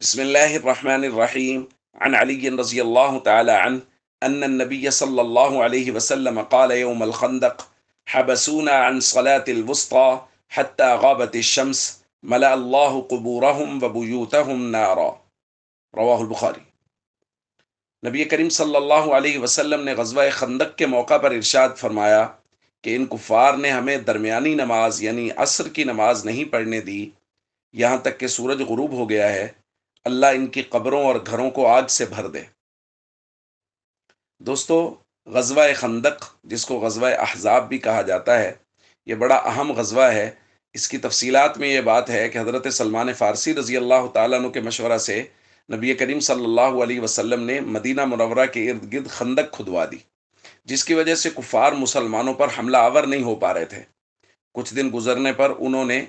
بسم الله الرحمن الرحيم. عن علي رضي الله تعالى عنه أن النبي صلى الله عليه وسلم قال يوم الخندق: حبسونا عن صلاة الوسطى حتى غابت الشمس ملأ الله قبورهم وبيوتهم نارا. رواہ البخاری۔ نبی کریم صلی اللہ علیہ وسلم نے غزوہ خندق کے موقع پر ارشاد فرمایا کہ ان کفار نے ہمیں درمیانی نماز یعنی عصر کی نماز نہیں پڑھنے دی یہاں تک کہ سورج غروب ہو گیا ہے۔ اللہ ان کی قبروں اور گھروں کو آگ سے بھر دے۔ دوستو، غزوہ خندق جس کو غزوہ احزاب بھی کہا جاتا ہے، یہ بڑا اہم غزوہ ہے۔ اس کی تفصیلات میں یہ بات ہے کہ حضرت سلمان فارسی رضی اللہ تعالیٰ عنہ کے مشورہ سے نبی کریم صلی اللہ علیہ وسلم نے مدینہ منورہ کے ارد گرد خندق کھدوا دی، جس کی وجہ سے کفار مسلمانوں پر حملہ آور نہیں ہو پا رہے تھے۔ کچھ دن گزرنے پر انہوں نے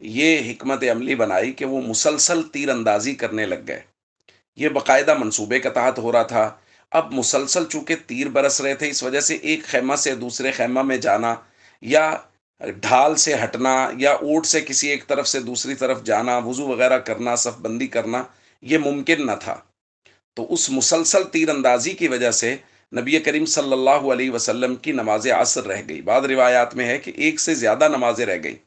یہ حکمت عملی بنائی کہ وہ مسلسل تیر اندازی کرنے لگ گئے۔ یہ باقاعدہ منصوبے کے تحت ہو رہا تھا۔ اب مسلسل چونکہ تیر برس رہے تھے، اس وجہ سے ایک خیمہ سے دوسرے خیمہ میں جانا یا ڈھال سے ہٹنا یا اونٹ سے کسی ایک طرف سے دوسری طرف جانا، وضو وغیرہ کرنا، صف بندی کرنا، یہ ممکن نہ تھا۔ تو اس مسلسل تیر اندازی کی وجہ سے نبی کریم صلی اللہ علیہ وسلم کی نماز عصر رہ گئی۔ بعض روایات میں ہے کہ ایک سے زیادہ نمازیں رہ گئی۔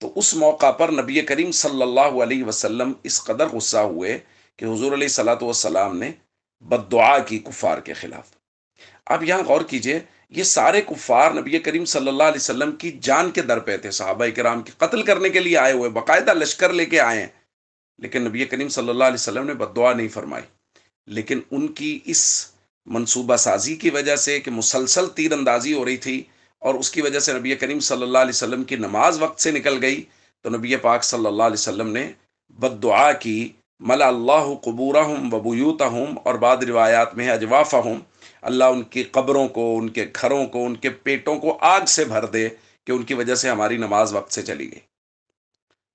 تو اس موقع پر نبی کریم صلی اللہ علیہ وسلم اس قدر غصہ ہوئے کہ حضور علیہ الصلوۃ والسلام نے بد دعا کی کفار کے خلاف۔ اب یہاں غور کیجئے، یہ سارے کفار نبی کریم صلی اللہ علیہ وسلم کی جان کے در پہ تھے، صحابہ کرام کی قتل کرنے کے لیے آئے ہوئے، باقاعدہ لشکر لے کے آئے ہیں، لیکن نبی کریم صلی اللہ علیہ وسلم نے بد دعا نہیں فرمائی۔ لیکن ان کی اس منصوبہ سازی کی وجہ سے کہ مسلسل تیر اندازی ہو رہی تھی اور اس کی وجہ سے نبی کریم صلی اللہ علیہ وسلم کی نماز وقت سے نکل گئی، تو نبی پاک صلی اللہ علیہ وسلم نے بد دعا کی، ملا اللہ قبورہم و بیوتہم، اور بعض روایات میں ہے اجوافہم، اللہ ان کی قبروں کو، ان کے گھروں کو، ان کے پیٹوں کو آگ سے بھر دے کہ ان کی وجہ سے ہماری نماز وقت سے چلی گئی۔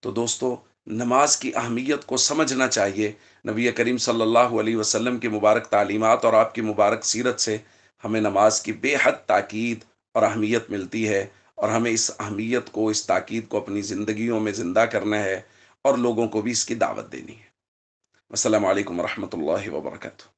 تو دوستو، نماز کی اہمیت کو سمجھنا چاہیے۔ نبی کریم صلی اللہ علیہ وسلم کی مبارک تعلیمات اور آپ کی مبارک سیرت سے ہمیں نماز کی بے حد تاکید اور اہمیت ملتی ہے، اور ہمیں اس اہمیت کو، اس تاکید کو اپنی زندگیوں میں زندہ کرنا ہے اور لوگوں کو بھی اس کی دعوت دینی ہے۔ السلام علیکم ورحمۃ اللہ وبرکاتہ۔